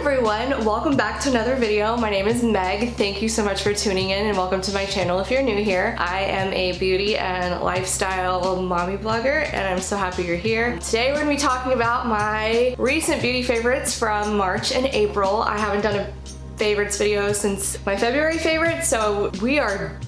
everyone, welcome back to another video. My name is Meg. Thank you so much for tuning in and welcome to my channel if you're new here. I am a beauty and lifestyle mommy blogger and I'm so happy you're here. Today we're going to be talking about my recent beauty favorites from March and April. I haven't done a favorites video since my February favorite, so we are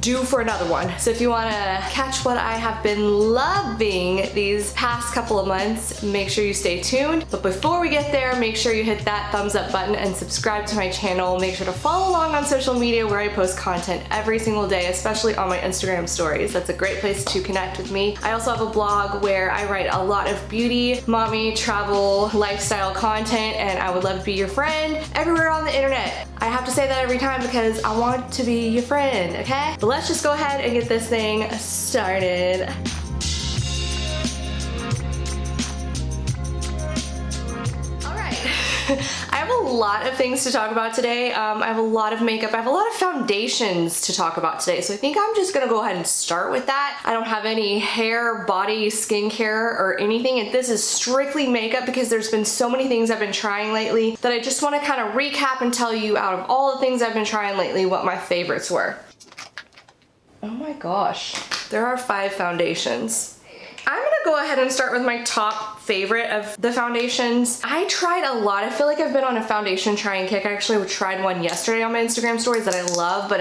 due for another one. So if you want to catch what I have been loving these past couple of months, make sure you stay tuned. But before we get there, make sure you hit that thumbs up button and subscribe to my channel. Make sure to follow along on social media where I post content every single day, especially on my Instagram stories. That's a great place to connect with me. I also have a blog where I write a lot of beauty, mommy, travel, lifestyle content, and I would love to be your friend everywhere on the internet. I have to say that every time because I want to be your friend, okay? But let's just go ahead and get this thing started. I have a lot of things to talk about today. I have a lot of makeup. I have a lot of foundations to talk about today. So I think I'm just gonna go ahead and start with that. I don't have any hair, body, skincare, or anything. And this is strictly makeup because there's been so many things I've been trying lately that I just wanna kind of recap and tell you out of all the things I've been trying lately what my favorites were. Oh my gosh, there are 5 foundations. I'm gonna go ahead and start with my top favorite of the foundations. I tried a lot. I feel like I've been on a foundation trying kick. I actually tried one yesterday on my Instagram stories that I love, but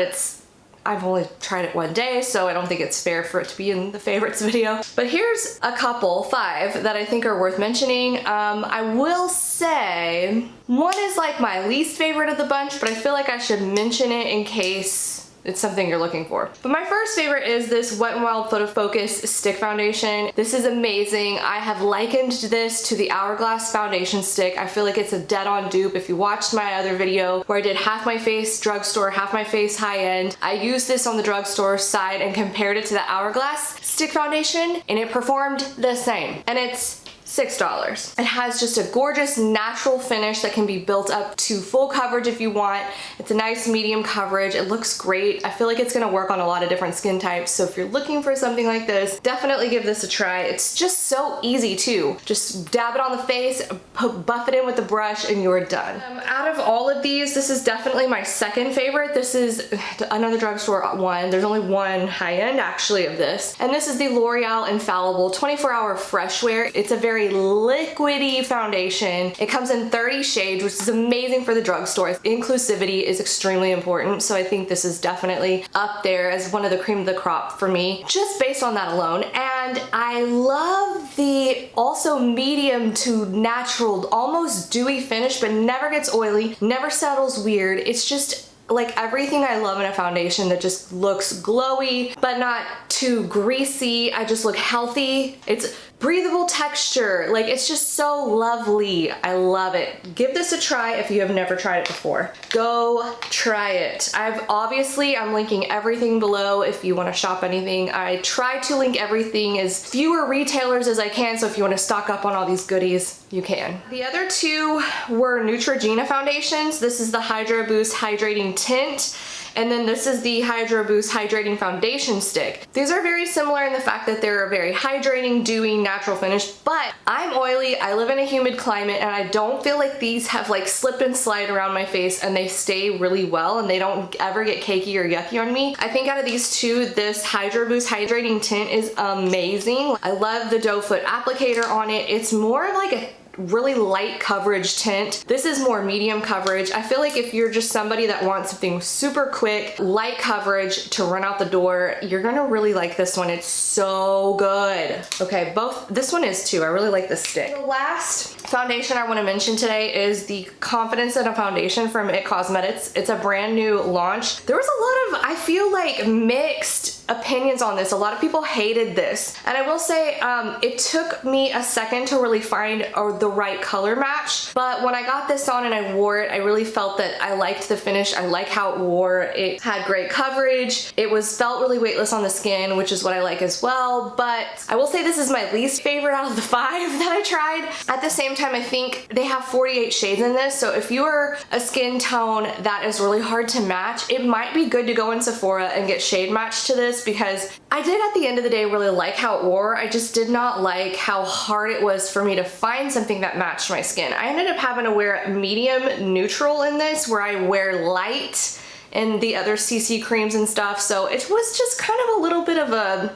I've only tried it one day, so I don't think it's fair for it to be in the favorites video. But here's a couple, 5, that I think are worth mentioning. I will say one is like my least favorite of the bunch, but I feel like I should mention it in case it's something you're looking for. But my first favorite is this Wet n Wild Photo Focus Stick Foundation. This is amazing. I have likened this to the Hourglass foundation stick. I feel like it's a dead-on dupe. If you watched my other video where I did half my face drugstore, half my face high-end, I used this on the drugstore side and compared it to the Hourglass stick foundation, and it performed the same. And it's $6. It has just a gorgeous natural finish that can be built up to full coverage if you want. It's a nice medium coverage. It looks great. I feel like it's gonna work on a lot of different skin types. So if you're looking for something like this, definitely give this a try. It's just so easy too. Just dab it on the face, buff it in with the brush, and you're done. Out of all of these, this is definitely my second favorite. This is another drugstore one. There's only one high-end actually of this. And this is the L'Oreal Infallible 24-Hour Fresh Wear. It's a very liquidy foundation. It comes in 30 shades, which is amazing for the drugstore. Inclusivity is extremely important, so I think this is definitely up there as one of the cream of the crop for me, just based on that alone. And I love the also medium to natural, almost dewy finish, but never gets oily, never settles weird. It's just like everything I love in a foundation that just looks glowy, but not too greasy. I just look healthy. It's breathable texture. Like, it's just so lovely. I love it. Give this a try if you have never tried it before. Go try it. I'm linking everything below if you want to shop anything. I try to link everything as fewer retailers as I can, so if you want to stock up on all these goodies, you can. The other 2 were Neutrogena foundations. This is the Hydro Boost Hydrating Tint, and then this is the Hydro Boost Hydrating Foundation Stick. These are very similar in the fact that they're a very hydrating, dewy, natural finish, but I'm oily, I live in a humid climate, and I don't feel like these have like slip and slide around my face, and they stay really well, and they don't ever get cakey or yucky on me. I think out of these 2, this Hydro Boost Hydrating Tint is amazing. I love the doe foot applicator on it. It's more like a really light coverage tint. This is more medium coverage. I feel like if you're just somebody that wants something super quick, light coverage to run out the door, you're gonna really like this one. It's so good. Okay, this one is too. I really like this stick. The last foundation I want to mention today is the Confidence in a Foundation from It Cosmetics. It's a brand new launch. There was a lot of, I feel like, mixed opinions on this. A lot of people hated this, and I will say it took me a second to really find the right color match, but when I got this on and I wore it, I really felt that I liked the finish. I like how it wore. It had great coverage. It felt really weightless on the skin, which is what I like as well, but I will say this is my least favorite out of the 5 that I tried. At the same same time, I think they have 48 shades in this, so if you're a skin tone that is really hard to match, it might be good to go in Sephora and get shade matched to this, because I did at the end of the day really like how it wore. I just did not like how hard it was for me to find something that matched my skin. I ended up having to wear medium neutral in this, where I wear light in the other CC creams and stuff, so it was just kind of a little bit of a,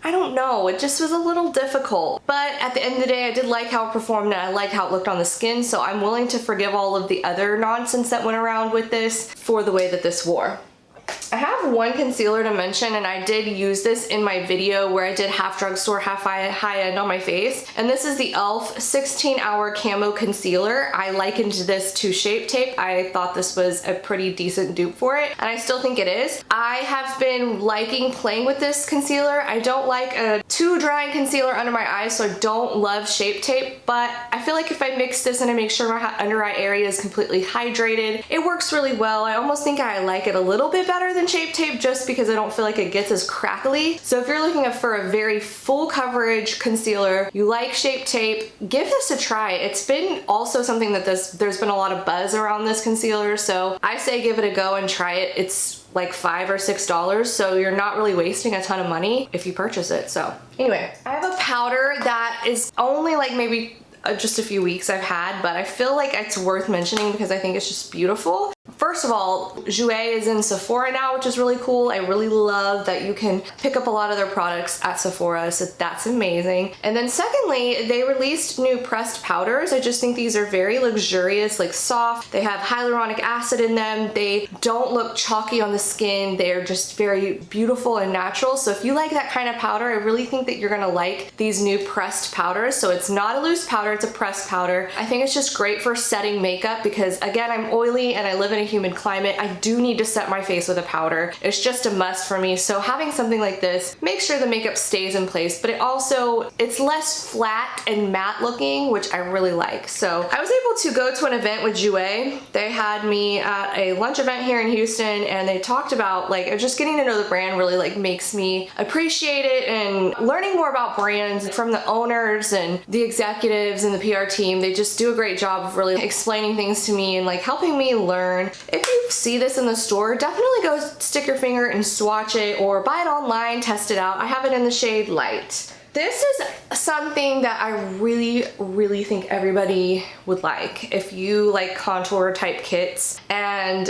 I don't know, it just was a little difficult. But at the end of the day, I did like how it performed and I liked how it looked on the skin, so I'm willing to forgive all of the other nonsense that went around with this for the way that this wore. I have one concealer to mention, and I did use this in my video where I did half drugstore, half high end on my face. And this is the e.l.f. 16-Hour Camo Concealer. I likened this to Shape Tape. I thought this was a pretty decent dupe for it, and I still think it is. I have been liking playing with this concealer. I don't like a too drying concealer under my eyes, so I don't love Shape Tape, but I feel like if I mix this and I make sure my under eye area is completely hydrated, it works really well. I almost think I like it a little bit better than Shape Tape, just because I don't feel like it gets as crackly. So if you're looking for a very full coverage concealer, you like Shape Tape, give this a try. It's been also something that there's been a lot of buzz around this concealer, so I say give it a go and try it. It's like $5 or $6, so you're not really wasting a ton of money if you purchase it. So anyway, I have a powder that is only like maybe just a few weeks I've had, but I feel like it's worth mentioning because I think it's just beautiful. First of all, Jouer is in Sephora now, which is really cool. I really love that you can pick up a lot of their products at Sephora, so that's amazing. And then secondly, they released new pressed powders. I just think these are very luxurious, like soft. They have hyaluronic acid in them. They don't look chalky on the skin. They're just very beautiful and natural. So if you like that kind of powder, I really think that you're gonna like these new pressed powders. So it's not a loose powder, it's a pressed powder. I think it's just great for setting makeup because, again, I'm oily and I live in a humid climate. I do need to set my face with a powder. It's just a must for me. So having something like this makes sure the makeup stays in place, but it's less flat and matte looking, which I really like. So I was able to go to an event with Jouer. They had me at a lunch event here in Houston, and they talked about like just getting to know the brand really like makes me appreciate it, and learning more about brands from the owners and the executives and the PR team. They just do a great job of really explaining things to me and like helping me learn. If you see this in the store, definitely go stick your finger and swatch it, or buy it online, test it out. I have it in the shade Light. This is something that I really, really think everybody would like. If you like contour type kits and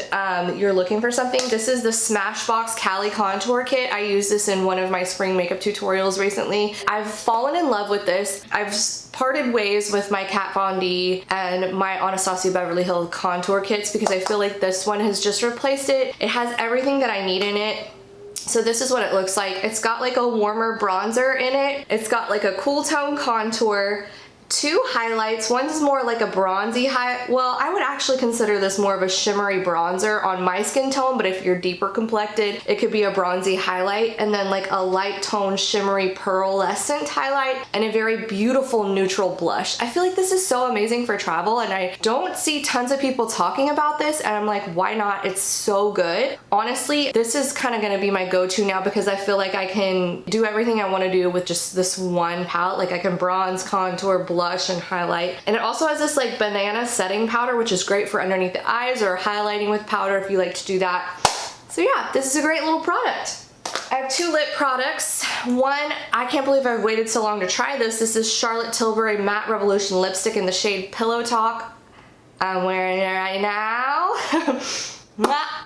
you're looking for something, this is the Smashbox Cali Contour Kit. I used this in one of my spring makeup tutorials recently. I've fallen in love with this. I've parted ways with my Kat Von D and my Anastasia Beverly Hills contour kits because I feel like this one has just replaced it. It has everything that I need in it. So this is what it looks like. It's got like a warmer bronzer in it. It's got like a cool tone contour, 2 highlights. One's more like a bronzy well, I would actually consider this more of a shimmery bronzer on my skin tone, but if you're deeper complected, it could be a bronzy highlight, and then like a light tone shimmery pearlescent highlight, and a very beautiful neutral blush. I feel like this is so amazing for travel, and I don't see tons of people talking about this, and I'm like, why not? It's so good. Honestly, this is kind of gonna be my go-to now because I feel like I can do everything I want to do with just this one palette. Like I can bronze, contour, blush, and highlight. And it also has this like banana setting powder, which is great for underneath the eyes or highlighting with powder if you like to do that. So yeah, this is a great little product. I have 2 lip products. One, I can't believe I've waited so long to try this. This is Charlotte Tilbury Matte Revolution Lipstick in the shade Pillow Talk. I'm wearing it right now.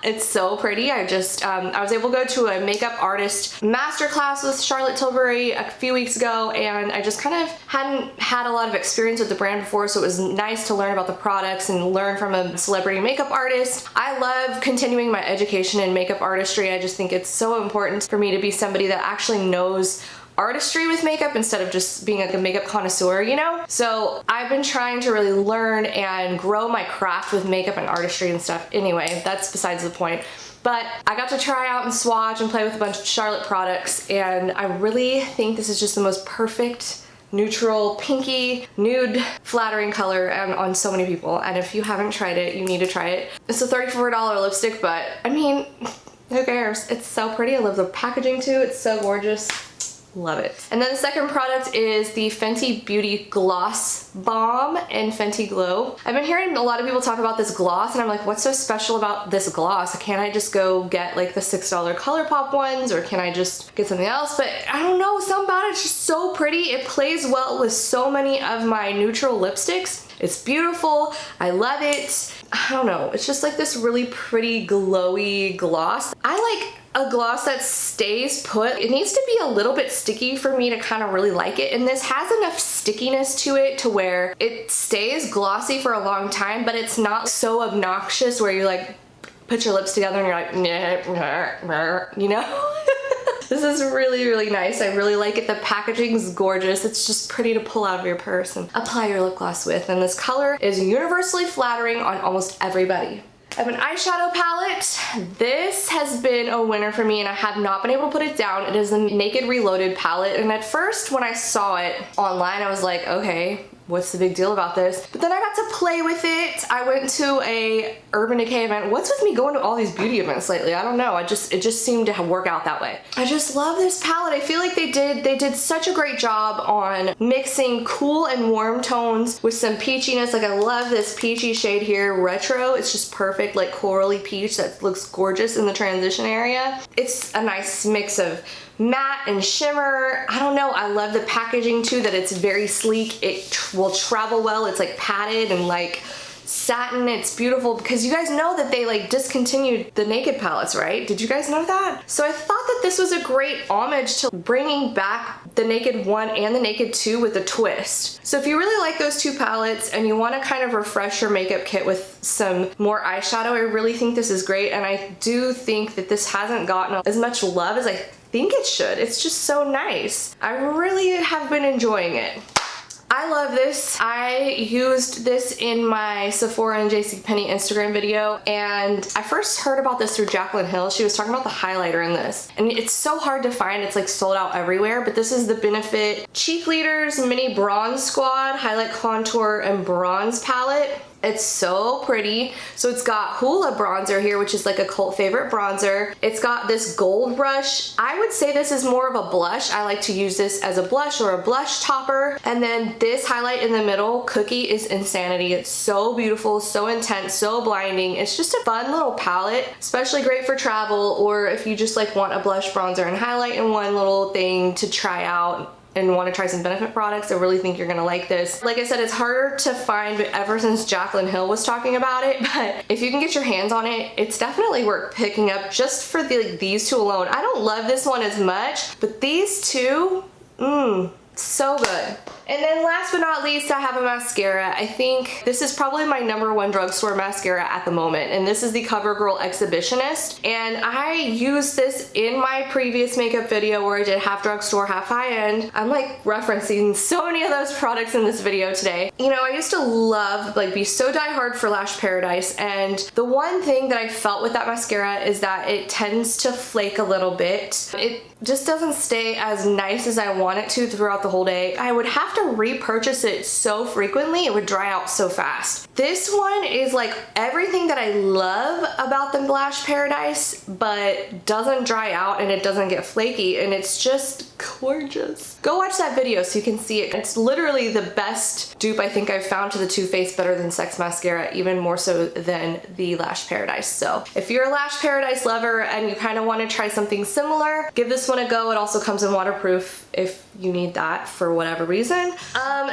It's so pretty. I was able to go to a makeup artist masterclass with Charlotte Tilbury a few weeks ago, and I just kind of hadn't had a lot of experience with the brand before, so it was nice to learn about the products and learn from a celebrity makeup artist. I love continuing my education in makeup artistry. I just think it's so important for me to be somebody that actually knows artistry with makeup instead of just being like a makeup connoisseur, you know? So I've been trying to really learn and grow my craft with makeup and artistry and stuff. Anyway, that's besides the point. But I got to try out and swatch and play with a bunch of Charlotte products, and I really think this is just the most perfect neutral, pinky, nude, flattering color on so many people. And if you haven't tried it, you need to try it. It's a $34 lipstick, but I mean, who cares? It's so pretty. I love the packaging too. It's so gorgeous. Love it. And then the second product is the Fenty Beauty Gloss Balm in Fenty Glow. I've been hearing a lot of people talk about this gloss and I'm like, what's so special about this gloss? Can't I just go get like the $6 ColourPop ones, or can I just get something else? But I don't know, something about it's just so pretty. It plays well with so many of my neutral lipsticks. It's beautiful. I love it. I don't know. It's just like this really pretty glowy gloss. I like a gloss that stays put. It needs to be a little bit sticky for me to kind of really like it, and this has enough stickiness to it to where it stays glossy for a long time, but it's not so obnoxious where you like put your lips together and you're like, you know? This is really, really nice. I really like it. The packaging's gorgeous. It's just pretty to pull out of your purse and apply your lip gloss with. And this color is universally flattering on almost everybody. I have an eyeshadow palette. This has been a winner for me and I have not been able to put it down. It is the Naked Reloaded palette. And at first when I saw it online, I was like, okay, what's the big deal about this? But then I got to play with it. I went to a Urban Decay event. What's with me going to all these beauty events lately? I don't know. It just seemed to work out that way. I just love this palette. I feel like they did such a great job on mixing cool and warm tones with some peachiness. Like I love this peachy shade here, Retro. It's just perfect, like corally peach that looks gorgeous in the transition area. It's a nice mix of matte and shimmer. I don't know, I love the packaging too, that it's very sleek. It will travel well. It's like padded and like satin. It's beautiful because you guys know that they like discontinued the Naked palettes, right? Did you guys know that? So I thought that this was a great homage to bringing back the Naked 1 and the Naked 2 with a twist. So if you really like those two palettes and you want to kind of refresh your makeup kit with some more eyeshadow, I really think this is great. And I do think that this hasn't gotten as much love as I think it should. It's just so nice. I really have been enjoying it. I love this. I used this in my Sephora and JCPenney Instagram video, and I first heard about this through Jaclyn Hill. She was talking about the highlighter in this, and it's so hard to find. It's like sold out everywhere, but this is the Benefit Cheek Leaders Mini Bronze Squad Highlight Contour and Bronze Palette. It's so pretty. So it's got Hoola bronzer here, which is like a cult favorite bronzer. It's got this gold brush. I would say this is more of a blush. I like to use this as a blush or a blush topper. And then this highlight in the middle, Cookie, is insanity. It's so beautiful, so intense, so blinding. It's just a fun little palette, especially great for travel, or if you just like want a blush, bronzer, and highlight in one little thing to try out and want to try some Benefit products. I really think you're gonna like this. Like I said, it's harder to find, but ever since Jaclyn Hill was talking about it, but if you can get your hands on it, it's definitely worth picking up just for these two alone. I don't love this one as much, but these two, so good. And then last but not least, I have a mascara. I think this is probably my #1 drugstore mascara at the moment, and this is the CoverGirl Exhibitionist. And I used this in my previous makeup video where I did half drugstore, half high-end. I'm like referencing so many of those products in this video today. You know, I used to love, like, be so diehard for Lash Paradise, and the one thing that I felt with that mascara is that it tends to flake a little bit. It just doesn't stay as nice as I want it to throughout the whole day. I would have to repurchase it so frequently, it would dry out so fast. This one is like everything that I love about the Lash Paradise, but doesn't dry out and it doesn't get flaky, and it's just gorgeous. Go watch that video so you can see it. It's literally the best dupe I think I've found to the Too Faced Better Than Sex mascara, even more so than the Lash Paradise. So if you're a Lash Paradise lover and you kind of want to try something similar, give this one a go. It also comes in waterproof if you need that for whatever reason.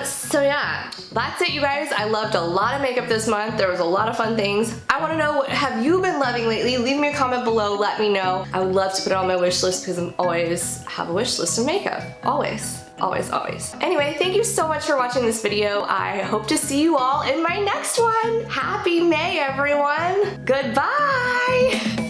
So yeah, that's it, you guys. I loved a lot of makeup this month. There was a lot of fun things. I want to know, what have you been loving lately? Leave me a comment below. Let me know. I would love to put it on my wish list because I'm always have a wish list of makeup. Always. Always, always. Anyway, thank you so much for watching this video. I hope to see you all in my next one. Happy May, everyone. Goodbye.